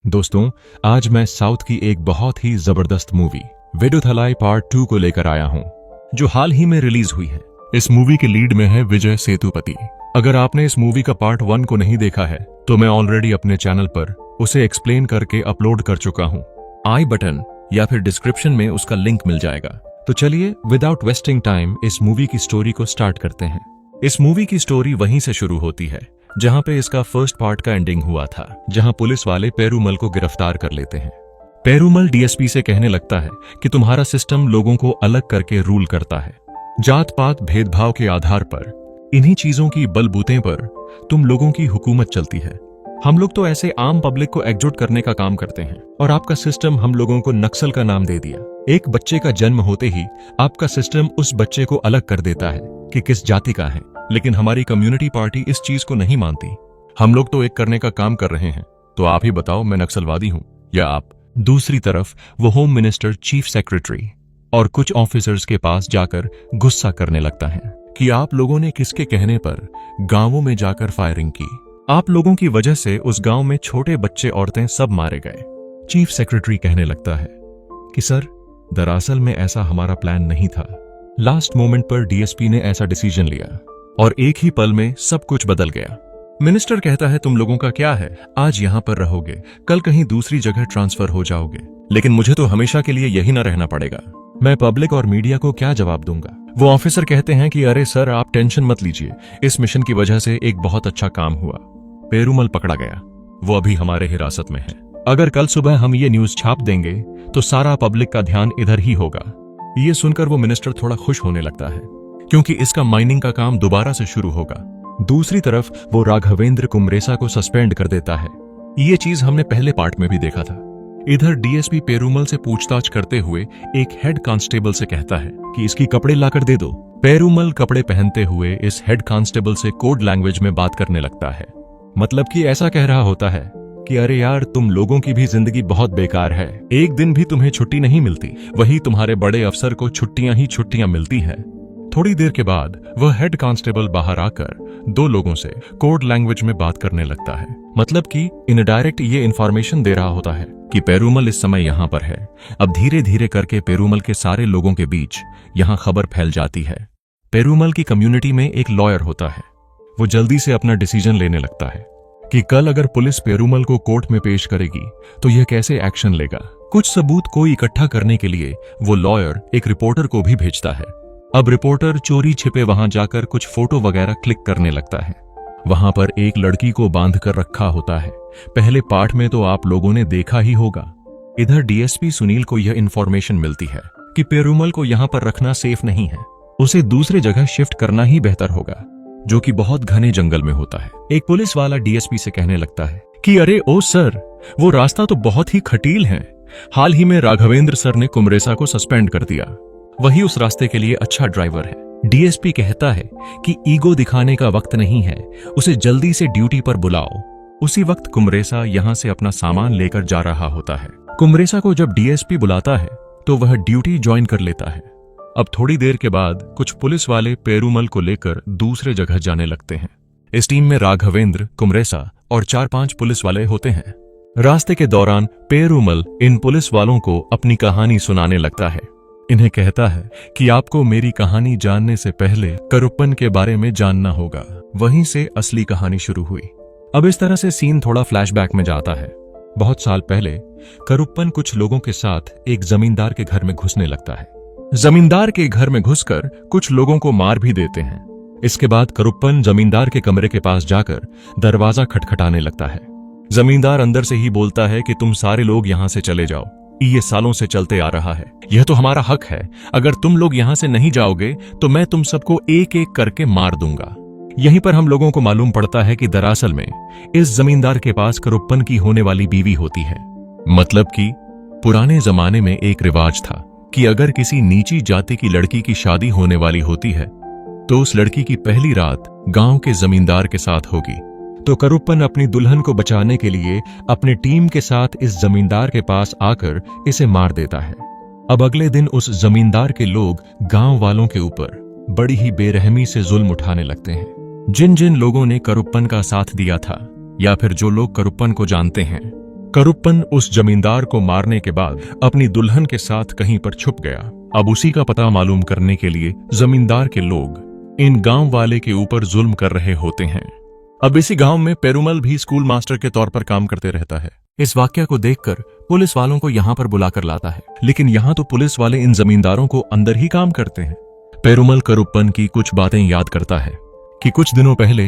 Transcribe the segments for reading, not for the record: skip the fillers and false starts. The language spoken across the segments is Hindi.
दोस्तों, आज मैं साउथ की एक बहुत ही जबरदस्त मूवी विडुथलाई पार्ट 2 को लेकर आया हूं, जो हाल ही में रिलीज हुई है। इस मूवी के लीड में है विजय सेतुपति। अगर आपने इस मूवी का पार्ट 1 को नहीं देखा है तो मैं ऑलरेडी अपने चैनल पर उसे एक्सप्लेन करके अपलोड कर चुका हूं। आई बटन या फिर डिस्क्रिप्शन में उसका लिंक मिल जाएगा। तो चलिए विदाउट वेस्टिंग टाइम इस मूवी की स्टोरी को स्टार्ट करते हैं। इस मूवी की स्टोरी वहीं से शुरू होती है जहां पे इसका फर्स्ट पार्ट का एंडिंग हुआ था, जहां पुलिस वाले पेरूमल को गिरफ्तार कर लेते हैं। पेरूमल डीएसपी से कहने लगता है कि तुम्हारा सिस्टम लोगों को अलग करके रूल करता है, जात पात भेदभाव के आधार पर, इन्हीं चीजों की बलबूते पर तुम लोगों की हुकूमत चलती है। हम लोग तो ऐसे आम पब्लिक को एकजुट करने का काम करते हैं और आपका सिस्टम हम लोगों को नक्सल का नाम दे दिया। एक बच्चे का जन्म होते ही आपका सिस्टम उस बच्चे को अलग कर देता है कि किस जाति का है, लेकिन हमारी कम्युनिटी पार्टी इस चीज को नहीं मानती। हम लोग तो एक करने का काम कर रहे हैं, तो आप ही बताओ मैं नक्सलवादी हूं या आप। दूसरी तरफ वो होम मिनिस्टर, चीफ सेक्रेटरी और कुछ ऑफिसर्स के पास जाकर गुस्सा करने लगता है कि आप लोगों ने किसके कहने पर गांवों में जाकर फायरिंग की। आप लोगों की वजह से उस गांव में छोटे बच्चे, औरतें सब मारे गए। चीफ सेक्रेटरी कहने लगता है कि सर, दरअसल में ऐसा हमारा प्लान नहीं था। लास्ट मोमेंट पर डीएसपी ने ऐसा डिसीजन लिया और एक ही पल में सब कुछ बदल गया। मिनिस्टर कहता है तुम लोगों का क्या है, आज यहां पर रहोगे, कल कहीं दूसरी जगह ट्रांसफर हो जाओगे, लेकिन मुझे तो हमेशा के लिए यही ना रहना पड़ेगा। मैं पब्लिक और मीडिया को क्या जवाब दूंगा। वो ऑफिसर कहते हैं कि अरे सर, आप टेंशन मत लीजिए, इस मिशन की वजह से एक बहुत अच्छा काम हुआ। पेरूमल पकड़ा गया, वो अभी हमारे हिरासत में है। अगर कल सुबह हम ये न्यूज छाप देंगे तो सारा पब्लिक का ध्यान इधर ही होगा। ये सुनकर वो मिनिस्टर थोड़ा खुश होने लगता है, क्योंकि इसका माइनिंग का काम दोबारा से शुरू होगा। दूसरी तरफ वो राघवेंद्र कुमरेसा को सस्पेंड कर देता है। ये चीज हमने पहले पार्ट में भी देखा था। इधर डीएसपी पेरूमल से पूछताछ करते हुए एक हेड कांस्टेबल से कहता है कि इसकी कपड़े लाकर दे दो। पेरूमल कपड़े पहनते हुए इस हेड कांस्टेबल से कोड लैंग्वेज में बात करने लगता है। मतलब कि ऐसा कह रहा होता है कि अरे यार, तुम लोगों की भी जिंदगी बहुत बेकार है, एक दिन भी तुम्हें छुट्टी नहीं मिलती, वही तुम्हारे बड़े अफसर को छुट्टियां ही छुट्टियां मिलती हैं। थोड़ी देर के बाद वह हेड कांस्टेबल बाहर आकर दो लोगों से कोड लैंग्वेज में बात करने लगता है। मतलब कि इनडायरेक्ट ये इन्फॉर्मेशन दे रहा होता है कि पेरूमल इस समय यहां पर है। अब धीरे धीरे करके पेरूमल के सारे लोगों के बीच यहां खबर फैल जाती है। पेरूमल की कम्युनिटी में एक लॉयर होता है। वो जल्दी से अपना डिसीजन लेने लगता है कि कल अगर पुलिस पेरूमल को कोर्ट में पेश करेगी तो यह कैसे एक्शन लेगा। कुछ सबूत को इकट्ठा करने के लिए वो लॉयर एक रिपोर्टर को भी भेजता है। अब रिपोर्टर चोरी छिपे वहां जाकर कुछ फोटो वगैरह क्लिक करने लगता है। वहां पर एक लड़की को बांध कर रखा होता है। पहले पार्ट में तो आप लोगों ने देखा ही होगा। इधर डीएसपी सुनील को यह इंफॉर्मेशन मिलती है कि पेरूमल को यहां पर रखना सेफ नहीं है, उसे दूसरी जगह शिफ्ट करना ही बेहतर होगा, जो कि बहुत घने जंगल में होता है। एक पुलिस वाला डीएसपी से कहने लगता है कि अरे ओ सर, वो रास्ता तो बहुत ही खटील है। हाल ही में राघवेंद्र सर ने कुमरेसा को सस्पेंड कर दिया, वही उस रास्ते के लिए अच्छा ड्राइवर है। डीएसपी कहता है कि ईगो दिखाने का वक्त नहीं है, उसे जल्दी से ड्यूटी पर बुलाओ। उसी वक्त कुमरेसा यहां से अपना सामान लेकर जा रहा होता है। कुमरेसा को जब डीएसपी बुलाता है तो वह ड्यूटी ज्वाइन कर लेता है। अब थोड़ी देर के बाद कुछ पुलिस वाले पेरूमल को लेकर दूसरे जगह जाने लगते हैं। इस टीम में राघवेंद्र, कुमरेसा और 4-5 पुलिस वाले होते हैं। रास्ते के दौरान पेरूमल इन पुलिस वालों को अपनी कहानी सुनाने लगता है। इन्हें कहता है कि आपको मेरी कहानी जानने से पहले करुप्पन के बारे में जानना होगा। वहीं से असली कहानी शुरू हुई। अब इस तरह से सीन थोड़ा फ्लैशबैक में जाता है। बहुत साल पहले करुप्पन कुछ लोगों के साथ एक जमींदार के घर में घुसने लगता है। जमींदार के घर में घुसकर कुछ लोगों को मार भी देते हैं। इसके बाद करुप्पन जमींदार के कमरे के पास जाकर दरवाजा खटखटाने लगता है। जमींदार अंदर से ही बोलता है कि तुम सारे लोग यहां से चले जाओ, ये सालों से चलते आ रहा है, यह तो हमारा हक है। अगर तुम लोग यहां से नहीं जाओगे तो मैं तुम सबको एक एक करके मार दूंगा। यहीं पर हम लोगों को मालूम पड़ता है कि दरअसल में इस जमींदार के पास करुप्पन की होने वाली बीवी होती है। मतलब कि पुराने जमाने में एक रिवाज था कि अगर किसी नीची जाति की लड़की की शादी होने वाली होती है तो उस लड़की की पहली रात गांव के जमींदार के साथ होगी। तो करुप्पन अपनी दुल्हन को बचाने के लिए अपनी टीम के साथ इस जमींदार के पास आकर इसे मार देता है। अब अगले दिन उस जमींदार के लोग गांव वालों के ऊपर बड़ी ही बेरहमी से जुल्म उठाने लगते हैं। जिन जिन लोगों ने करुप्पन का साथ दिया था या फिर जो लोग करुप्पन को जानते हैं, करुप्पन उस जमींदार को मारने के बाद अपनी दुल्हन के साथ कहीं पर छुप गया। अब उसी का पता मालूम करने के लिए जमींदार के लोग इन गांव वाले के ऊपर जुल्म कर रहे होते हैं। अब इसी गांव में पेरुमल भी स्कूल मास्टर के तौर पर काम करते रहता है। इस वाक्य को देखकर पुलिस वालों को यहाँ पर बुलाकर लाता है, लेकिन यहाँ तो पुलिस वाले इन जमींदारों को अंदर ही काम करते हैं। पेरुमल करुप्पन की कुछ बातें याद करता है कि कुछ दिनों पहले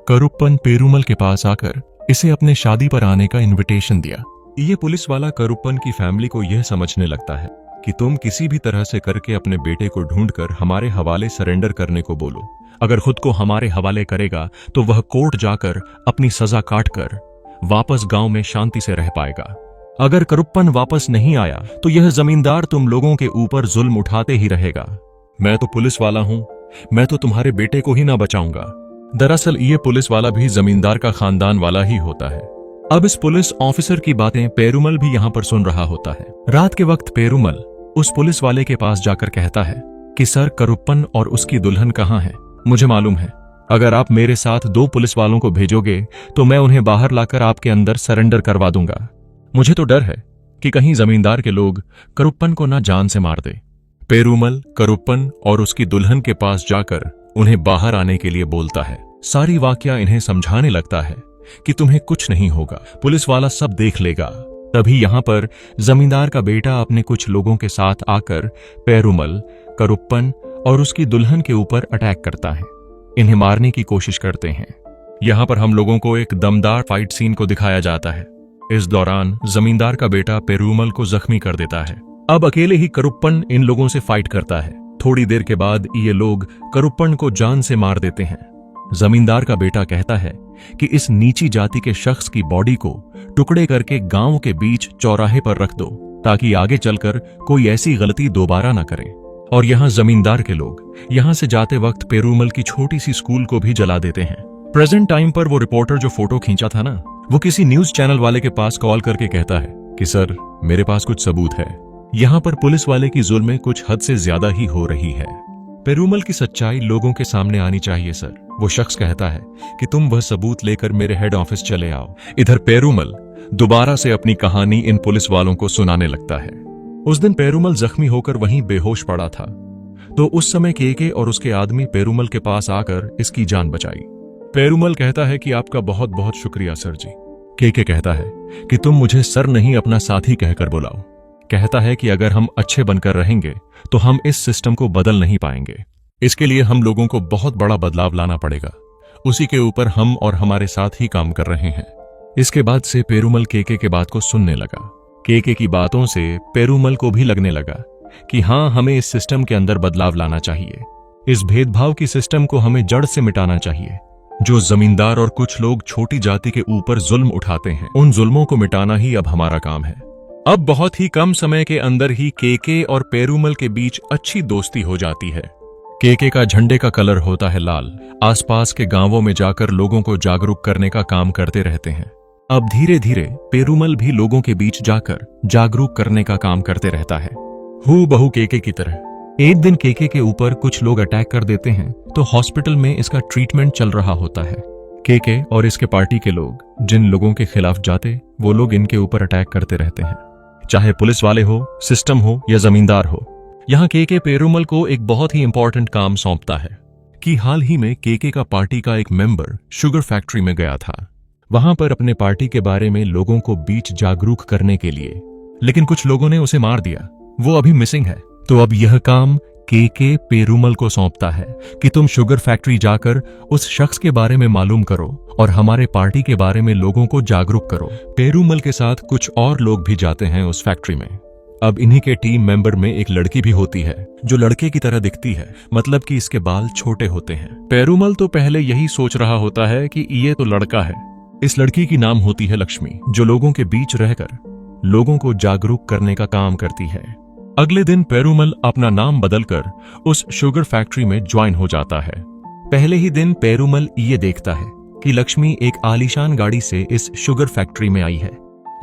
करुप्पन पेरुमल के पास आकर इसे अपने शादी पर आने का इनविटेशन दिया। ये पुलिस वाला करुप्पन की फैमिली को यह समझने लगता है कि तुम किसी भी तरह से करके अपने बेटे को ढूंढकर हमारे हवाले सरेंडर करने को बोलो। अगर खुद को हमारे हवाले करेगा तो वह कोर्ट जाकर अपनी सजा काटकर वापस गांव में शांति से रह पाएगा। अगर करुप्पन वापस नहीं आया तो यह जमींदार तुम लोगों के ऊपर जुल्म उठाते ही रहेगा। मैं तो पुलिस वाला हूं, मैं तो तुम्हारे बेटे को ही ना बचाऊंगा। दरअसल ये पुलिस वाला भी जमींदार का खानदान वाला ही होता है। अब इस पुलिस ऑफिसर की बातें पेरुमल भी यहाँ पर सुन रहा होता है। रात के वक्त पेरुमल उस पुलिस वाले के पास जाकर कहता है कि सर, करुप्पन और उसकी दुल्हन कहाँ है? मुझे मालूम है, अगर आप मेरे साथ 2 पुलिस वालों को भेजोगे तो मैं उन्हें बाहर लाकर आपके अंदर सरेंडर करवा दूंगा। मुझे तो डर है कि कहीं जमींदार के लोग करुप्पन को ना जान से मार दे। पेरुमल करुप्पन और उसकी दुल्हन के पास जाकर उन्हें बाहर आने के लिए बोलता है। सारी वाकया इन्हें समझाने लगता है कि तुम्हें कुछ नहीं होगा, पुलिस वाला सब देख लेगा। तभी यहाँ पर जमींदार का बेटा अपने कुछ लोगों के साथ आकर पेरुमल, करुप्पन और उसकी दुल्हन के ऊपर अटैक करता है। इन्हें मारने की कोशिश करते हैं। यहाँ पर हम लोगों को एक दमदार फाइट सीन को दिखाया जाता है। इस दौरान जमींदार का बेटा पेरुमल को जख्मी कर देता है। अब अकेले ही करुप्पन इन लोगों से फाइट करता है। थोड़ी देर के बाद ये लोग करुप्पन को जान से मार देते हैं। जमींदार का बेटा कहता है कि इस नीची जाति के शख्स की बॉडी को टुकड़े करके गांव के बीच चौराहे पर रख दो, ताकि आगे चलकर कोई ऐसी गलती दोबारा ना करे। और यहाँ जमींदार के लोग यहाँ से जाते वक्त पेरुमल की छोटी सी स्कूल को भी जला देते हैं। प्रेजेंट टाइम पर वो रिपोर्टर जो फोटो खींचा था ना, वो किसी न्यूज चैनल वाले के पास कॉल करके कहता है कि सर, मेरे पास कुछ सबूत है। यहाँ पर पुलिस वाले की जुल्म कुछ हद से ज्यादा ही हो रही है। पेरुमल की सच्चाई लोगों के सामने आनी चाहिए सर। वो शख्स कहता है कि तुम वह सबूत लेकर मेरे हेड ऑफिस चले आओ। इधर पेरुमल दोबारा से अपनी कहानी इन पुलिस वालों को सुनाने लगता है। उस दिन पेरुमल जख्मी होकर वहीं बेहोश पड़ा था, तो उस समय केके और उसके आदमी पेरुमल के पास आकर इसकी जान बचाई। पेरुमल कहता है कि आपका बहुत बहुत शुक्रिया सर जी। केके कहता है कि तुम मुझे सर नहीं अपना साथी कहकर बुलाओ। कहता है कि अगर हम अच्छे बनकर रहेंगे तो हम इस सिस्टम को बदल नहीं पाएंगे। इसके लिए हम लोगों को बहुत बड़ा बदलाव लाना पड़ेगा। उसी के ऊपर हम और हमारे साथ ही काम कर रहे हैं। इसके बाद से पेरुमल केके के बात को सुनने लगा। केके की बातों से पेरुमल को भी लगने लगा कि हाँ, हमें इस सिस्टम के अंदर बदलाव लाना चाहिए। इस भेदभाव की सिस्टम को हमें जड़ से मिटाना चाहिए। जो जमींदार और कुछ लोग छोटी जाति के ऊपर जुल्म उठाते हैं, उन जुल्मों को मिटाना ही अब हमारा काम है। अब बहुत ही कम समय के अंदर ही केके और पेरुमल के बीच अच्छी दोस्ती हो जाती है। केके का झंडे का कलर होता है लाल। आसपास के गांवों में जाकर लोगों को जागरूक करने का काम करते रहते हैं। अब धीरे धीरे पेरुमल भी लोगों के बीच जाकर जागरूक करने का काम करते रहता है, हूबहू केके की तरह। एक दिन केके के ऊपर कुछ लोग अटैक कर देते हैं, तो हॉस्पिटल में इसका ट्रीटमेंट चल रहा होता है। केके और इसके पार्टी के लोग जिन लोगों के खिलाफ जाते, वो लोग इनके ऊपर अटैक करते रहते हैं, चाहे पुलिस वाले हो, सिस्टम हो या जमींदार हो। यहाँ केके पेरुमल को एक बहुत ही इंपॉर्टेंट काम सौंपता है कि हाल ही में केके का पार्टी का एक मेंबर शुगर फैक्ट्री में गया था, वहां पर अपने पार्टी के बारे में लोगों को बीच जागरूक करने के लिए, लेकिन कुछ लोगों ने उसे मार दिया। वो अभी मिसिंग है। तो अब यह काम केके पेरुमल को सौंपता है कि तुम शुगर फैक्ट्री जाकर उस शख्स के बारे में मालूम करो और हमारे पार्टी के बारे में लोगों को जागरूक करो। पेरुमल के साथ कुछ और लोग भी जाते हैं उस फैक्ट्री में। अब इन्हीं के टीम मेंबर में एक लड़की भी होती है जो लड़के की तरह दिखती है, मतलब कि इसके बाल छोटे होते हैं। पेरुमल तो पहले यही सोच रहा होता है कि ये तो लड़का है। इस लड़की की नाम होती है लक्ष्मी, जो लोगों के बीच रहकर लोगों को जागरूक करने का काम करती है। अगले दिन पेरुमल अपना नाम बदलकर उस शुगर फैक्ट्री में ज्वाइन हो जाता है। पहले ही दिन पेरुमल ये देखता है कि लक्ष्मी एक आलीशान गाड़ी से इस शुगर फैक्ट्री में आई है।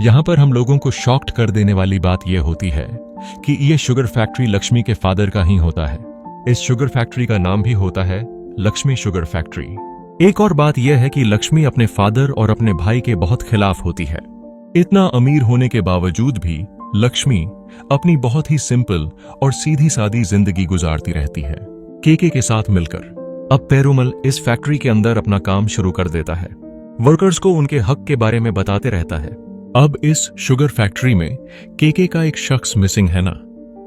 यहाँ पर हम लोगों को शॉक्ड कर देने वाली बात यह होती है कि ये शुगर फैक्ट्री लक्ष्मी के फादर का ही होता है। इस शुगर फैक्ट्री का नाम भी होता है लक्ष्मी शुगर फैक्ट्री। एक और बात यह है कि लक्ष्मी अपने फादर और अपने भाई के बहुत खिलाफ होती है। इतना अमीर होने के बावजूद भी लक्ष्मी अपनी बहुत ही सिंपल और सीधी सादी जिंदगी गुजारती रहती है केके के साथ मिलकर। अब पेरुमल इस फैक्ट्री के अंदर अपना काम शुरू कर देता है, वर्कर्स को उनके हक के बारे में बताते रहता है। अब इस शुगर फैक्ट्री में केके का एक शख्स मिसिंग है ना,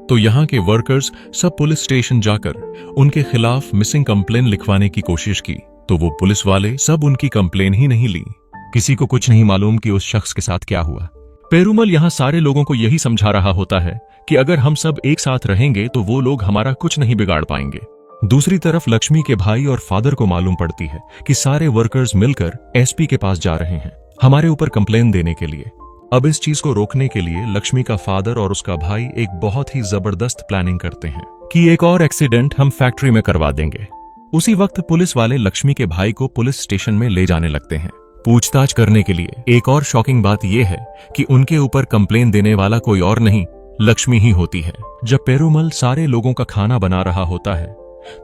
तो यहाँ के वर्कर्स सब पुलिस स्टेशन जाकर उनके खिलाफ मिसिंग कंप्लेन लिखवाने की कोशिश की, तो वो पुलिस वाले सब उनकी कंप्लेन ही नहीं ली। किसी को कुछ नहीं मालूम कि उस शख्स के साथ क्या हुआ। पेरुमल यहाँ सारे लोगों को यही समझा रहा होता है कि अगर हम सब एक साथ रहेंगे तो वो लोग हमारा कुछ नहीं बिगाड़ पाएंगे। दूसरी तरफ लक्ष्मी के भाई और फादर को मालूम पड़ती है कि सारे वर्कर्स मिलकर एसपी के पास जा रहे हैं हमारे ऊपर कंप्लेन देने के लिए। अब इस चीज को रोकने के लिए लक्ष्मी का फादर और उसका भाई एक बहुत ही जबरदस्त प्लानिंग करते हैं कि एक और एक्सीडेंट हम फैक्ट्री में करवा देंगे। उसी वक्त पुलिस वाले लक्ष्मी के भाई को पुलिस स्टेशन में ले जाने लगते हैं पूछताछ करने के लिए। एक और शॉकिंग बात यह है कि उनके ऊपर कंप्लेन देने वाला कोई और नहीं, लक्ष्मी ही होती है। जब पेरुमल सारे लोगों का खाना बना रहा होता है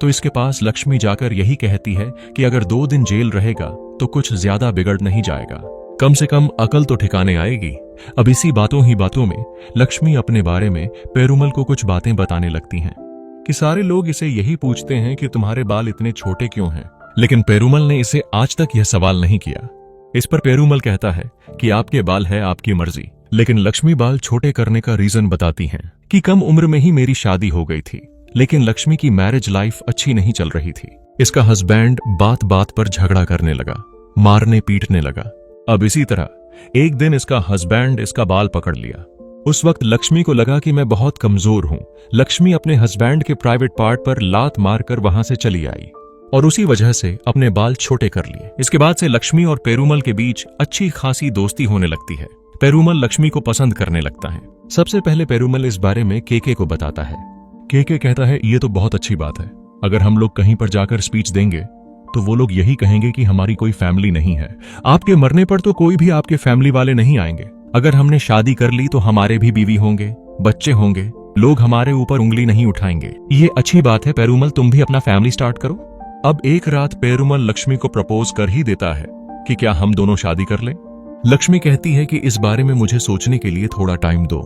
तो इसके पास लक्ष्मी जाकर यही कहती है कि अगर 2 दिन जेल रहेगा तो कुछ ज्यादा बिगड़ नहीं जाएगा, कम से कम अकल तो ठिकाने आएगी। अब इसी बातों ही बातों में लक्ष्मी अपने बारे में पेरुमल को कुछ बातें बताने लगती हैं कि सारे लोग इसे यही पूछते हैं कि तुम्हारे बाल इतने छोटे क्यों हैं, लेकिन पेरुमल ने इसे आज तक यह सवाल नहीं किया। इस पर पेरुमल कहता है कि आपके बाल है आपकी मर्जी, लेकिन लक्ष्मी बाल छोटे करने का रीजन बताती हैं कि कम उम्र में ही मेरी शादी हो गई थी, लेकिन लक्ष्मी की मैरिज लाइफ अच्छी नहीं चल रही थी। इसका हस्बैंड बात बात पर झगड़ा करने लगा, मारने पीटने लगा। अब इसी तरह एक दिन इसका हस्बैंड इसका बाल पकड़ लिया। उस वक्त लक्ष्मी को लगा कि मैं बहुत कमजोर हूं। लक्ष्मी अपने हस्बैंड के प्राइवेट पार्ट पर लात मारकर वहां से चली आई और उसी वजह से अपने बाल छोटे कर लिए। इसके बाद से लक्ष्मी और पेरुमल के बीच अच्छी खासी दोस्ती होने लगती है। पेरुमल लक्ष्मी को पसंद करने लगता है। सबसे पहले पेरुमल इस बारे में केके को बताता है। केके कहता है ये तो बहुत अच्छी बात है, अगर हम लोग कहीं पर जाकर स्पीच देंगे तो वो लोग यही कहेंगे कि हमारी कोई फैमिली नहीं है। आपके मरने पर तो कोई भी आपके फैमिली वाले नहीं आएंगे। अगर हमने शादी कर ली तो हमारे भी बीवी होंगे, बच्चे होंगे, लोग हमारे ऊपर उंगली नहीं उठाएंगे। ये अच्छी बात है पेरुमल, तुम भी अपना फैमिली स्टार्ट करो। अब एक रात पेरुमल लक्ष्मी को प्रपोज कर ही देता है कि क्या हम दोनों शादी कर लें। लक्ष्मी कहती है कि इस बारे में मुझे सोचने के लिए थोड़ा टाइम दो।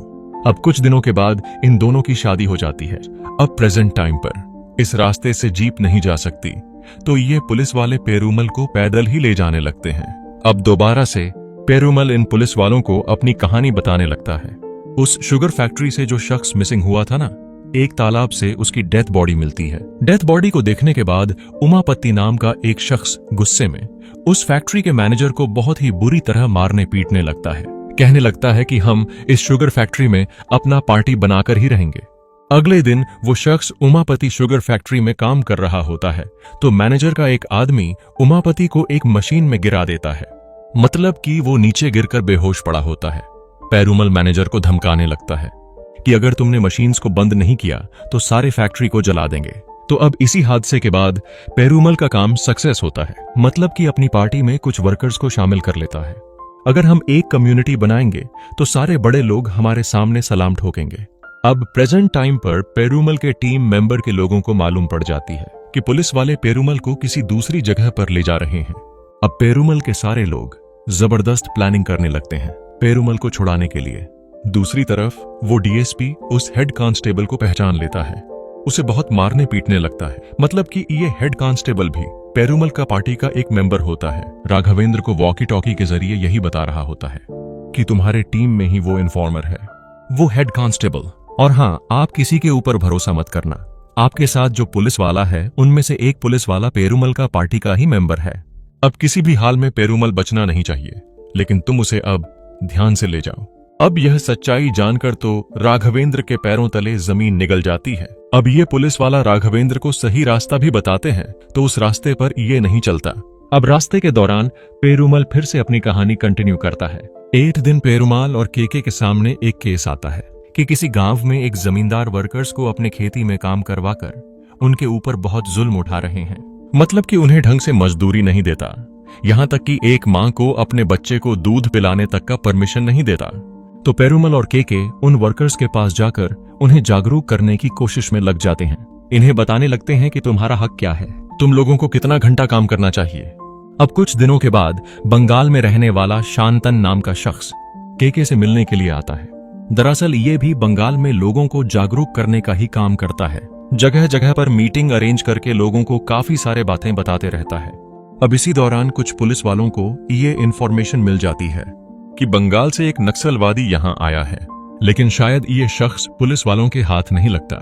अब कुछ दिनों के बाद इन दोनों की शादी हो जाती है। अब प्रेजेंट टाइम पर इस रास्ते से जीप नहीं जा सकती, तो ये पुलिस वाले पेरुमल को पैदल ही ले जाने लगते हैं। अब दोबारा से पेरुमल इन पुलिस वालों को अपनी कहानी बताने लगता है। उस शुगर फैक्ट्री से जो शख्स मिसिंग हुआ था ना, एक तालाब से उसकी डेथ बॉडी मिलती है। डेथ बॉडी को देखने के बाद उमापति नाम का एक शख्स गुस्से में उस फैक्ट्री के मैनेजर को बहुत ही बुरी तरह मारने पीटने लगता है। कहने लगता है कि हम इस शुगर फैक्ट्री में अपना पार्टी बनाकर ही रहेंगे। अगले दिन वो शख्स उमापति शुगर फैक्ट्री में काम कर रहा होता है, तो मैनेजर का एक आदमी उमापति को एक मशीन में गिरा देता है, मतलब कि वो नीचे गिरकर बेहोश पड़ा होता है। पेरुमल मैनेजर को धमकाने लगता है कि अगर तुमने मशीन्स को बंद नहीं किया तो सारे फैक्ट्री को जला देंगे। तो अब इसी हादसे के बाद पेरुमल का काम सक्सेस होता है, मतलब कि अपनी पार्टी में कुछ वर्कर्स को शामिल कर लेता है। अगर हम एक कम्युनिटी बनाएंगे तो सारे बड़े लोग हमारे सामने सलाम ठोकेंगे। अब प्रेजेंट टाइम पर पेरुमल के टीम मेंबर के लोगों को मालूम पड़ जाती है कि पुलिस वाले पेरुमल को किसी दूसरी जगह पर ले जा रहे हैं। अब पेरुमल के सारे लोग जबरदस्त प्लानिंग करने लगते हैं पेरुमल को छुड़ाने के लिए। दूसरी तरफ वो डीएसपी उस हेड कांस्टेबल को पहचान लेता है, उसे बहुत मारने पीटने लगता है। मतलब कि ये हेड कांस्टेबल भी पेरुमल का पार्टी का एक मेंबर होता है। राघवेंद्र को वॉकी टॉकी के जरिए यही बता रहा होता है कि तुम्हारे टीम में ही वो इन्फॉर्मर है, वो हेड कांस्टेबल। और हाँ, आप किसी के ऊपर भरोसा मत करना। आपके साथ जो पुलिस वाला है उनमें से एक पुलिस वाला पेरुमल का पार्टी का ही मेंबर है। अब किसी भी हाल में पेरुमल बचना नहीं चाहिए, लेकिन तुम उसे अब ध्यान से ले जाओ। अब यह सच्चाई जानकर तो राघवेंद्र के पैरों तले जमीन निगल जाती है। अब ये पुलिस वाला राघवेंद्र को सही रास्ता भी बताते हैं तो उस रास्ते पर ये नहीं चलता। अब रास्ते के दौरान पेरुमल फिर से अपनी कहानी कंटिन्यू करता है। एक दिन पेरुमल और केके के सामने एक केस आता है कि किसी गांव में एक जमींदार वर्कर्स को अपने खेती में काम करवाकर उनके ऊपर बहुत जुल्म उठा रहे हैं। मतलब कि उन्हें ढंग से मजदूरी नहीं देता, यहां तक कि एक मां को अपने बच्चे को दूध पिलाने तक का परमिशन नहीं देता। तो पेरुमल और केके उन वर्कर्स के पास जाकर उन्हें जागरूक करने की कोशिश में लग जाते हैं। इन्हें बताने लगते हैं कि तुम्हारा हक क्या है, तुम लोगों को कितना घंटा काम करना चाहिए। अब कुछ दिनों के बाद बंगाल में रहने वाला शांतन नाम का शख्स केके से मिलने के लिए आता है। दरअसल ये भी बंगाल में लोगों को जागरूक करने का ही काम करता है। जगह जगह पर मीटिंग अरेंज करके लोगों को काफी सारे बातें बताते रहता है। अब इसी दौरान कुछ पुलिस वालों को ये इन्फॉर्मेशन मिल जाती है कि बंगाल से एक नक्सलवादी यहाँ आया है, लेकिन शायद ये शख्स पुलिस वालों के हाथ नहीं लगता।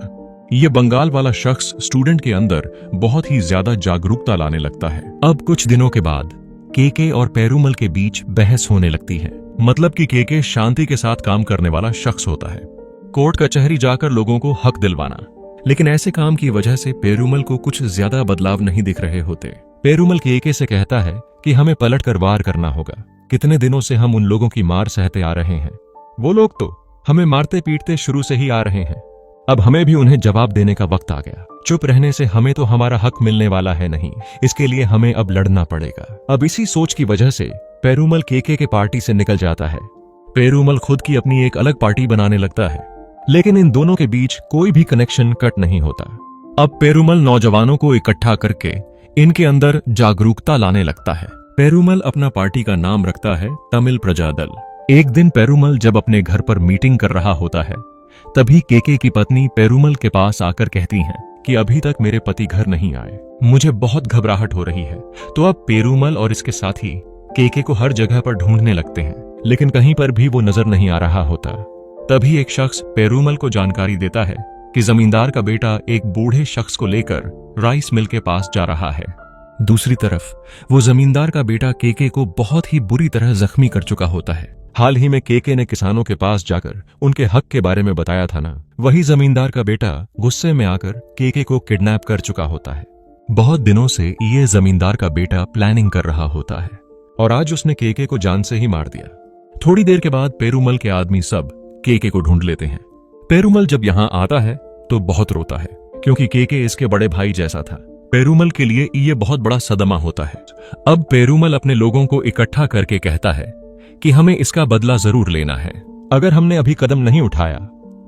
ये बंगाल वाला शख्स स्टूडेंट के अंदर बहुत ही ज्यादा जागरूकता लाने लगता है। अब कुछ दिनों के बाद केके और पेरूमल के बीच बहस होने लगती है। मतलब कि केके शांति के साथ काम करने वाला शख्स होता है, कोर्ट कचहरी जाकर लोगों को हक दिलवाना। लेकिन ऐसे काम की वजह से पेरूमल को कुछ ज्यादा बदलाव नहीं दिख रहे होते। पेरूमल केके से कहता है कि हमें पलटकर वार करना होगा। कितने दिनों से हम उन लोगों की मार सहते आ रहे हैं। वो लोग तो हमें मारते पीटते शुरू से ही आ रहे हैं। अब हमें भी उन्हें जवाब देने का वक्त आ गया। चुप रहने से हमें तो हमारा हक मिलने वाला है नहीं, इसके लिए हमें अब लड़ना पड़ेगा। अब इसी सोच की वजह से पेरूमल केके के पार्टी से निकल जाता है। पेरूमल खुद की अपनी एक अलग पार्टी बनाने लगता है, लेकिन इन दोनों के बीच कोई भी कनेक्शन कट नहीं होता। अब पेरूमल नौजवानों को इकट्ठा करके इनके अंदर जागरूकता लाने लगता है। पेरूमल अपना पार्टी का नाम रखता है तमिल प्रजा दल। एक दिन पेरूमल जब अपने घर पर मीटिंग कर रहा होता है, तभी केके की पत्नी पेरूमल के पास आकर कहती हैं कि अभी तक मेरे पति घर नहीं आए, मुझे बहुत घबराहट हो रही है। तो अब पेरूमल और इसके साथी केके को हर जगह पर ढूंढने लगते हैं, लेकिन कहीं पर भी वो नजर नहीं आ रहा होता। तभी एक शख्स पेरूमल को जानकारी देता है कि जमींदार का बेटा एक बूढ़े शख्स को लेकर राइस मिल के पास जा रहा है। दूसरी तरफ वो जमींदार का बेटा केके को बहुत ही बुरी तरह जख्मी कर चुका होता है। हाल ही में केके ने किसानों के पास जाकर उनके हक के बारे में बताया था ना, वही जमींदार का बेटा गुस्से में आकर केके को किडनैप कर चुका होता है। बहुत दिनों से ये जमींदार का बेटा प्लानिंग कर रहा होता है और आज उसने केके को जान से ही मार दिया। थोड़ी देर के बाद पेरूमल के आदमी सब केके को ढूंढ लेते हैं। पेरूमल जब यहाँ आता है तो बहुत रोता है, क्योंकि केके इसके बड़े भाई जैसा था। पेरूमल के लिए ये बहुत बड़ा सदमा होता है। अब पेरूमल अपने लोगों को इकट्ठा करके कहता है कि हमें इसका बदला जरूर लेना है। अगर हमने अभी कदम नहीं उठाया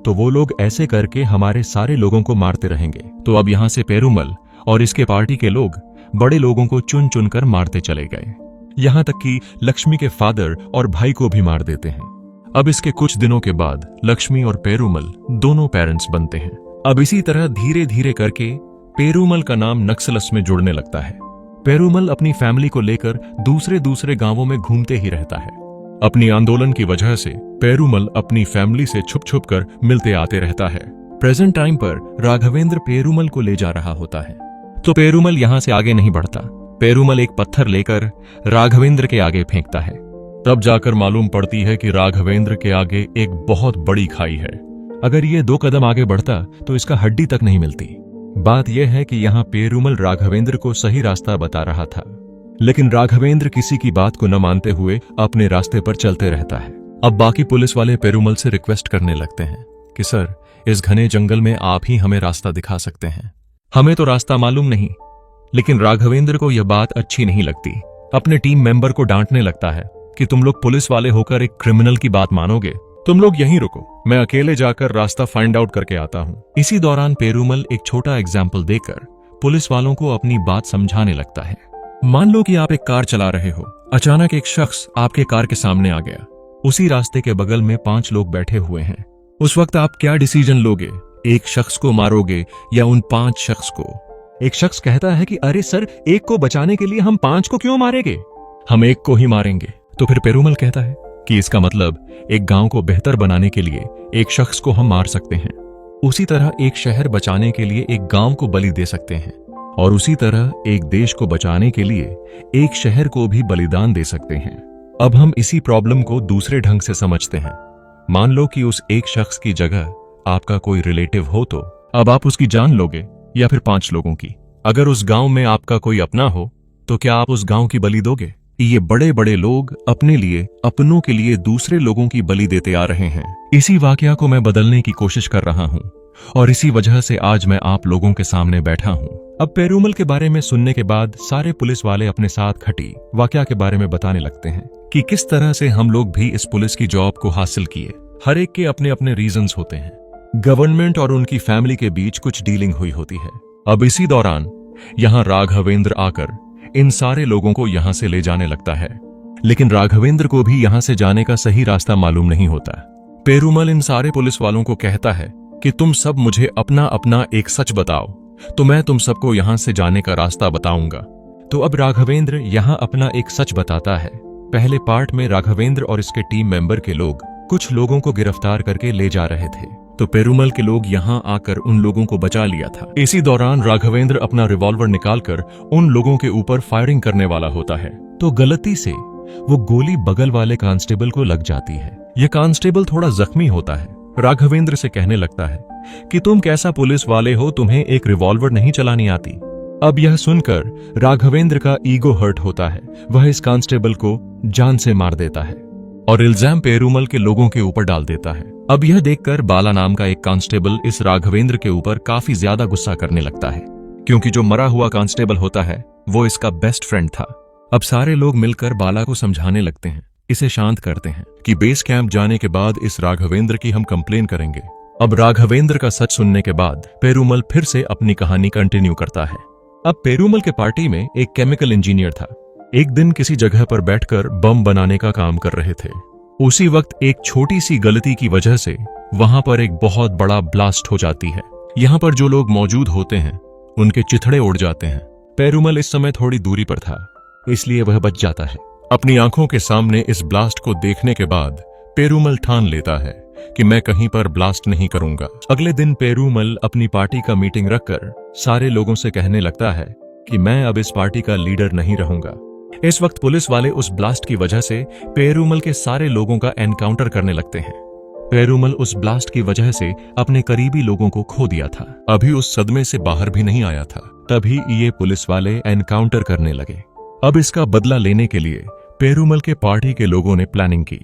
तो वो लोग ऐसे करके हमारे सारे लोगों को मारते रहेंगे। तो अब यहाँ से पेरूमल और इसके पार्टी के लोग बड़े लोगों को चुन चुन कर मारते चले गए, यहाँ तक कि लक्ष्मी के फादर और भाई को भी मार देते हैं। अब इसके कुछ दिनों के बाद लक्ष्मी और पेरूमल दोनों पेरेंट्स बनते हैं। अब इसी तरह धीरे धीरे करके पेरूमल का नाम नक्सलस में जुड़ने लगता है। पेरूमल अपनी फैमिली को लेकर दूसरे दूसरे गांवों में घूमते ही रहता है। अपनी आंदोलन की वजह से पेरूमल अपनी फैमिली से छुप छुप कर मिलते आते रहता है। प्रेजेंट टाइम पर राघवेंद्र पेरूमल को ले जा रहा होता है, तो पेरूमल यहाँ से आगे नहीं बढ़ता। पेरूमल एक पत्थर लेकर राघवेंद्र के आगे फेंकता है। तब जाकर मालूम पड़ती है कि राघवेंद्र के आगे एक बहुत बड़ी खाई है। अगर ये 2 कदम आगे बढ़ता तो इसका हड्डी तक नहीं मिलती। बात यह है कि यहाँ पेरूमल राघवेंद्र को सही रास्ता बता रहा था, लेकिन राघवेंद्र किसी की बात को न मानते हुए अपने रास्ते पर चलते रहता है। अब बाकी पुलिस वाले पेरूमल से रिक्वेस्ट करने लगते हैं कि सर, इस घने जंगल में आप ही हमें रास्ता दिखा सकते हैं, हमें तो रास्ता मालूम नहीं। लेकिन राघवेंद्र को यह बात अच्छी नहीं लगती। अपने टीम मेंबर को डांटने लगता है कि तुम लोग पुलिस वाले होकर एक क्रिमिनल की बात मानोगे? तुम लोग यहीं रुको, मैं अकेले जाकर रास्ता फाइंड आउट करके आता हूँ। इसी दौरान पेरूमल एक छोटा एग्जाम्पल देकर पुलिस वालों को अपनी बात समझाने लगता है। मान लो कि आप एक कार चला रहे हो, अचानक एक शख्स आपके कार के सामने आ गया। उसी रास्ते के बगल में 5 लोग बैठे हुए हैं। उस वक्त आप क्या डिसीजन लोगे? एक शख्स को मारोगे या उन 5 शख्स को? एक शख्स कहता है कि अरे सर, एक को बचाने के लिए हम 5 को क्यों मारेंगे, हम एक को ही मारेंगे। तो फिर पेरूमल कहता है कि इसका मतलब एक गांव को बेहतर बनाने के लिए एक शख्स को हम मार सकते हैं, उसी तरह एक शहर बचाने के लिए एक गांव को बलि दे सकते हैं, और उसी तरह एक देश को बचाने के लिए एक शहर को भी बलिदान दे सकते हैं। अब हम इसी प्रॉब्लम को दूसरे ढंग से समझते हैं। मान लो कि उस एक शख्स की जगह आपका कोई रिलेटिव हो, तो अब आप उसकी जान लोगे या फिर 5 लोगों की? अगर उस गांव में आपका कोई अपना हो तो क्या आप उस गांव की बलि दोगे? ये बड़े बड़े लोग अपने लिए, अपनों के लिए दूसरे लोगों की बलि देते आ रहे हैं। इसी वाकया को मैं बदलने की कोशिश कर रहा हूँ और इसी वजह से आज मैं आप लोगों के सामने बैठा हूँ। अब पेरूमल के बारे में सुनने के बाद सारे पुलिस वाले अपने साथ खटी वाकया के बारे में बताने लगते हैं कि किस तरह से हम लोग भी इस पुलिस की जॉब को हासिल किए। हर एक के अपने अपने रीजंस होते हैं। गवर्नमेंट और उनकी फैमिली के बीच कुछ डीलिंग हुई होती है। अब इसी दौरान यहाँ राघवेंद्र आकर इन सारे लोगों को यहाँ से ले जाने लगता है। लेकिन राघवेंद्र को भी यहाँ से जाने का सही रास्ता मालूम नहीं होता। पेरूमल इन सारे पुलिस वालों को कहता है कि तुम सब मुझे अपना अपना एक सच बताओ, तो मैं तुम सबको यहाँ से जाने का रास्ता बताऊंगा। तो अब राघवेंद्र यहाँ अपना एक सच बताता है। पहले पार्ट में राघवेंद्र और इसके टीम मेंबर के लोग कुछ लोगों को गिरफ्तार करके ले जा रहे थे, तो पेरूमल के लोग यहाँ आकर उन लोगों को बचा लिया था। इसी दौरान राघवेंद्र अपना रिवॉल्वर निकालकर उन लोगों के ऊपर फायरिंग करने वाला होता है, तो गलती से वो गोली बगल वाले कांस्टेबल को लग जाती है। यह कांस्टेबल थोड़ा जख्मी होता है। राघवेंद्र से कहने लगता है कि तुम कैसा पुलिस वाले हो, तुम्हें एक रिवॉल्वर नहीं चलानी आती। अब यह सुनकर राघवेंद्र का ईगो हर्ट होता है। वह इस कांस्टेबल को जान से मार देता है और इल्जाम पेरूमल के लोगों के ऊपर डाल देता है। अब यह देखकर बाला नाम का एक कांस्टेबल इस राघवेंद्र के ऊपर काफी ज्यादा गुस्सा करने लगता है, क्योंकि जो मरा हुआ कांस्टेबल होता है वो इसका बेस्ट फ्रेंड था। अब सारे लोग मिलकर बाला को समझाने लगते हैं, इसे शांत करते हैं कि बेस कैंप जाने के बाद इस राघवेंद्र की हम कंप्लेन करेंगे। अब राघवेंद्र का सच सुनने के बाद पेरूमल फिर से अपनी कहानी कंटिन्यू करता है। अब पेरूमल के पार्टी में एक केमिकल इंजीनियर था। एक दिन किसी जगह पर बैठकर बम बनाने का काम कर रहे थे। उसी वक्त एक छोटी सी गलती की वजह से वहां पर एक बहुत बड़ा ब्लास्ट हो जाती है। यहाँ पर जो लोग मौजूद होते हैं उनके चिथड़े उड़ जाते हैं। पेरूमल इस समय थोड़ी दूरी पर था, इसलिए वह बच जाता है। अपनी आंखों के सामने इस ब्लास्ट को देखने के बाद पेरूमल ठान लेता है कि मैं कहीं पर ब्लास्ट नहीं करूंगा। अगले दिन पेरूमल अपनी पार्टी का मीटिंग रखकर सारे लोगों से कहने लगता है कि मैं अब इस पार्टी का लीडर नहीं रहूंगा। इस वक्त पुलिस वाले उस ब्लास्ट की वजह से पेरूमल के सारे लोगों का एनकाउंटर करने लगते हैं। पेरूमल उस ब्लास्ट की वजह से अपने करीबी लोगों को खो दिया था, अभी उस सदमे से बाहर भी नहीं आया था। तभी ये पुलिस वाले एनकाउंटर करने लगे। अब इसका बदला लेने के लिए पेरूमल के पार्टी के लोगों ने प्लानिंग की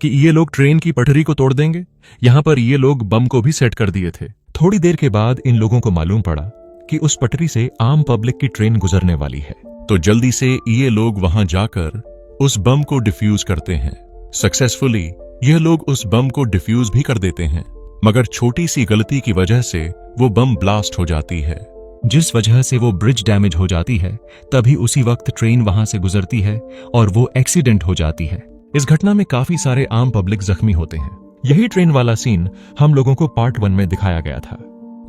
कि ये लोग ट्रेन की पटरी को तोड़ देंगे। यहाँ पर ये लोग बम को भी सेट कर दिए थे। थोड़ी देर के बाद इन लोगों को मालूम पड़ा कि उस पटरी से आम पब्लिक की ट्रेन गुजरने वाली है, तो जल्दी से ये लोग वहां जाकर उस बम को डिफ्यूज करते हैं। सक्सेसफुली यह लोग उस बम को डिफ्यूज भी कर देते हैं, मगर छोटी सी गलती की वजह से वो बम ब्लास्ट हो जाती है, जिस वजह से वो ब्रिज डैमेज हो जाती है। तभी उसी वक्त ट्रेन वहां से गुजरती है और वो एक्सीडेंट हो जाती है। इस घटना में काफी सारे आम पब्लिक जख्मी होते हैं। यही ट्रेन वाला सीन हम लोगों को पार्ट 1 में दिखाया गया था।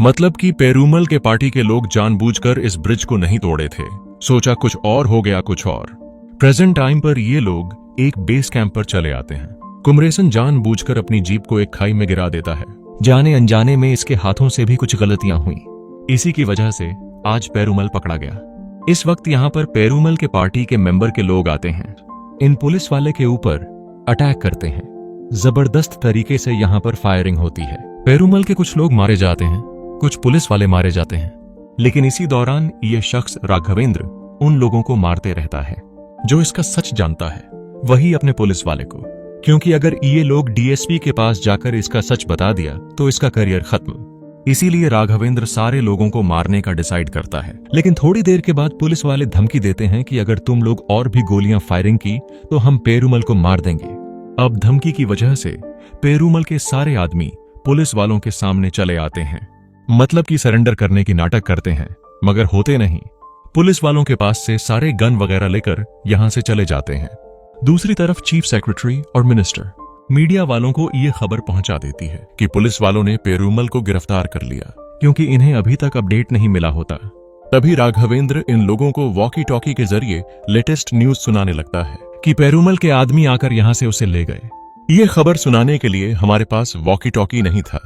मतलब कि पेरूमल के पार्टी के लोग जानबूझकर इस ब्रिज को नहीं तोड़े थे, सोचा कुछ और हो गया कुछ और। प्रेजेंट टाइम पर ये लोग एक बेस कैंप पर चले आते हैं। कुमरेसन जानबूझकर अपनी जीप को एक खाई में गिरा देता है। जाने अनजाने में इसके हाथों से भी कुछ गलतियां हुई। इसी की वजह से आज पेरूमल पकड़ा गया। इस वक्त यहाँ पर पेरूमल के पार्टी के मेंबर के लोग आते हैं, इन पुलिस वाले के ऊपर अटैक करते हैं। जबरदस्त तरीके से यहाँ पर फायरिंग होती है। पेरूमल के कुछ लोग मारे जाते हैं, कुछ पुलिस वाले मारे जाते हैं। लेकिन इसी दौरान ये शख्स राघवेंद्र उन लोगों को मारते रहता है। जो इसका सच जानता है वही अपने पुलिस वाले को, क्योंकि अगर ये लोग डीएसपी के पास जाकर इसका सच बता दिया तो इसका करियर खत्म। इसीलिए राघवेंद्र सारे लोगों को मारने का डिसाइड करता है। लेकिन थोड़ी देर के बाद पुलिस वाले धमकी देते हैं कि अगर तुम लोग और भी गोलियां फायरिंग की तो हम पेरूमल को मार देंगे। अब धमकी की वजह से पेरूमल के सारे आदमी पुलिस वालों के सामने चले आते हैं, मतलब कि सरेंडर करने की नाटक करते हैं, मगर होते नहीं। पुलिस वालों के पास से सारे गन वगैरह लेकर यहां से चले जाते हैं। दूसरी तरफ चीफ सेक्रेटरी और मिनिस्टर मीडिया वालों को ये खबर पहुंचा देती है कि पुलिस वालों ने पेरूमल को गिरफ्तार कर लिया, क्योंकि इन्हें अभी तक अपडेट नहीं मिला होता। तभी राघवेंद्र इन लोगों को वॉकी टॉकी के जरिए लेटेस्ट न्यूज सुनाने लगता है कि पेरूमल के आदमी आकर यहां से उसे ले गए। ये खबर सुनाने के लिए हमारे पास वॉकी टॉकी नहीं था।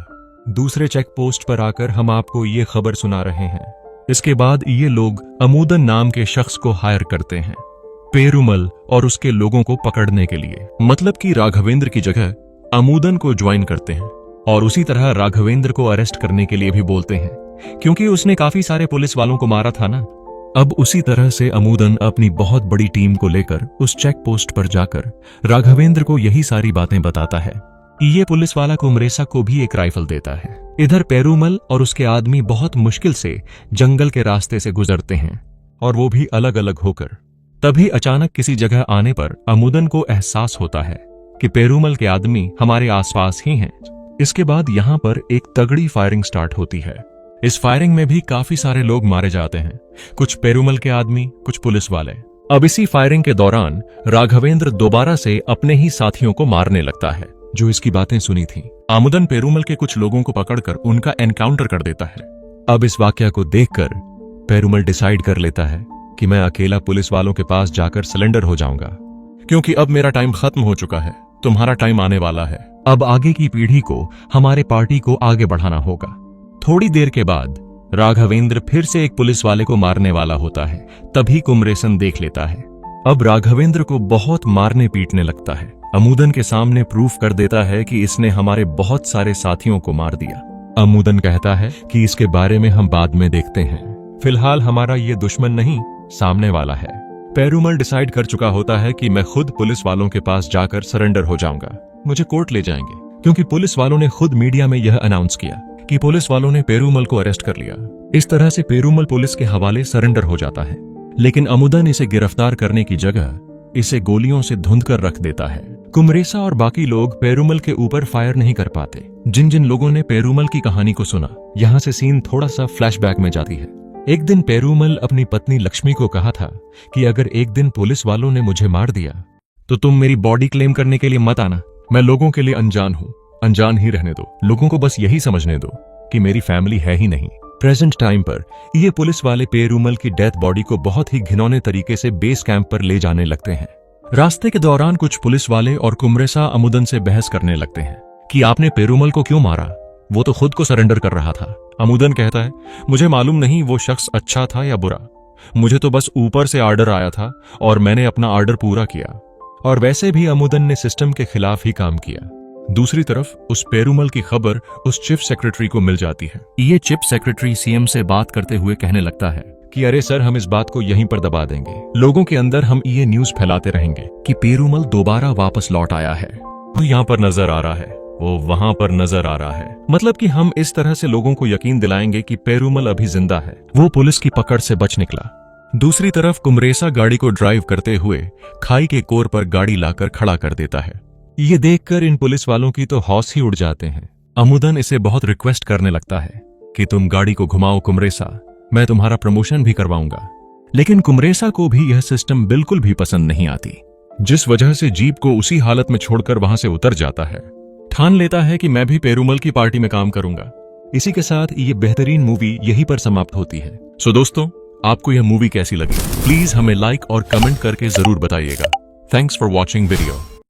दूसरे चेक पोस्ट पर आकर हम आपको ये खबर सुना रहे हैं। इसके बाद ये लोग अमूदन नाम के शख्स को हायर करते हैं पेरूमल और उसके लोगों को पकड़ने के लिए। मतलब कि राघवेंद्र की जगह अमूदन को ज्वाइन करते हैं और उसी तरह राघवेंद्र को अरेस्ट करने के लिए भी बोलते हैं, क्योंकि उसने काफी सारे पुलिस वालों को मारा था ना। अब उसी तरह से अमूदन अपनी बहुत बड़ी टीम को लेकर उस चेक पोस्ट पर जाकर राघवेंद्र को यही सारी बातें बताता है। ये पुलिस वाला कुमरेसा को भी एक राइफल देता है। इधर पेरूमल और उसके आदमी बहुत मुश्किल से जंगल के रास्ते से गुजरते हैं, और वो भी अलग अलग होकर। तभी अचानक किसी जगह आने पर अमूदन को एहसास होता है कि पेरूमल के आदमी हमारे आसपास ही हैं। इसके बाद यहाँ पर एक तगड़ी फायरिंग स्टार्ट होती है। इस फायरिंग में भी काफी सारे लोग मारे जाते हैं, कुछ पेरूमल के आदमी, कुछ पुलिस वाले। अब इसी फायरिंग के दौरान राघवेंद्र दोबारा से अपने ही साथियों को मारने लगता है जो इसकी बातें सुनी थी। आमुदन पेरूमल के कुछ लोगों को पकड़कर उनका एनकाउंटर कर देता है। अब इस वाकया को देखकर पेरूमल डिसाइड कर लेता है कि मैं अकेला पुलिस वालों के पास जाकर सरेंडर हो जाऊंगा, क्योंकि अब मेरा टाइम खत्म हो चुका है, तुम्हारा टाइम आने वाला है। अब आगे की पीढ़ी को, हमारे पार्टी को आगे बढ़ाना होगा। थोड़ी देर के बाद राघवेंद्र फिर से एक पुलिस वाले को मारने वाला होता है, तभी कुमरेसन देख लेता है। अब राघवेंद्र को बहुत मारने पीटने लगता है। अमुदन के सामने प्रूफ कर देता है कि इसने हमारे बहुत सारे साथियों को मार दिया। अमुदन कहता है कि इसके बारे में हम बाद में देखते हैं, फिलहाल हमारा ये दुश्मन नहीं, सामने वाला है। पेरूमल डिसाइड कर चुका होता है कि मैं खुद पुलिस वालों के पास जाकर सरेंडर हो जाऊंगा। मुझे कोर्ट ले जाएंगे, क्योंकि पुलिस वालों ने खुद मीडिया में यह अनाउंस किया कि पुलिस वालों ने पेरूमल को अरेस्ट कर लिया। इस तरह से पेरूमल पुलिस के हवाले सरेंडर हो जाता है, लेकिन अमुदन इसे गिरफ्तार करने की जगह इसे गोलियों से धुंध कर रख देता है। कुमरेसा और बाकी लोग पेरूमल के ऊपर फायर नहीं कर पाते। जिन जिन लोगों ने पेरूमल की कहानी को सुना, यहाँ से सीन थोड़ा सा फ्लैशबैक में जाती है। एक दिन पेरूमल अपनी पत्नी लक्ष्मी को कहा था कि अगर एक दिन पुलिस वालों ने मुझे मार दिया तो तुम मेरी बॉडी क्लेम करने के लिए मत आना। मैं लोगों के लिए अनजान हूँ, अनजान ही रहने दो। लोगों को बस यही समझने दो कि मेरी फैमिली है ही नहीं। प्रेजेंट टाइम पर ये पुलिस वाले पेरूमल की डेथ बॉडी को बहुत ही घिनौने तरीके से बेस कैंप पर ले जाने लगते हैं। रास्ते के दौरान कुछ पुलिस वाले और कुमरेसा अमुदन से बहस करने लगते हैं कि आपने पेरूमल को क्यों मारा, वो तो खुद को सरेंडर कर रहा था। अमुदन कहता है, मुझे मालूम नहीं वो शख्स अच्छा था या बुरा, मुझे तो बस ऊपर से आर्डर आया था और मैंने अपना आर्डर पूरा किया। और वैसे भी अमुदन ने सिस्टम के खिलाफ ही काम किया। दूसरी तरफ उस पेरूमल की खबर उस चीफ सेक्रेटरी को मिल जाती है। ये चीफ सेक्रेटरी सीएम से बात करते हुए कहने लगता है कि अरे सर, हम इस बात को यहीं पर दबा देंगे, लोगों के अंदर हम ये न्यूज फैलाते रहेंगे कि पेरूमल दोबारा वापस लौट आया है। वो यहाँ पर नजर आ रहा है, वो वहां पर नजर आ रहा है। मतलब कि हम इस तरह से लोगों को यकीन दिलाएंगे कि पेरूमल अभी जिंदा है, वो पुलिस की पकड़ से बच निकला। दूसरी तरफ कुमरेसा गाड़ी को ड्राइव करते हुए खाई के कोर पर गाड़ी लाकर खड़ा कर देता है। ये देखकर इन पुलिस वालों की तो हौस ही उड़ जाते हैं। अमुदन इसे बहुत रिक्वेस्ट करने लगता है कि तुम गाड़ी को घुमाओ कुमरेसा, मैं तुम्हारा प्रमोशन भी करवाऊंगा। लेकिन कुमरेसा को भी यह सिस्टम बिल्कुल भी पसंद नहीं आती, जिस वजह से जीप को उसी हालत में छोड़कर वहां से उतर जाता है। ठान लेता है कि मैं भी पेरूमल की पार्टी में काम करूंगा। इसी के साथ ये बेहतरीन मूवी यहीं पर समाप्त होती है। सो दोस्तों, आपको यह मूवी कैसी लगी, प्लीज हमें लाइक और कमेंट करके जरूर बताइएगा। Thanks for watching video.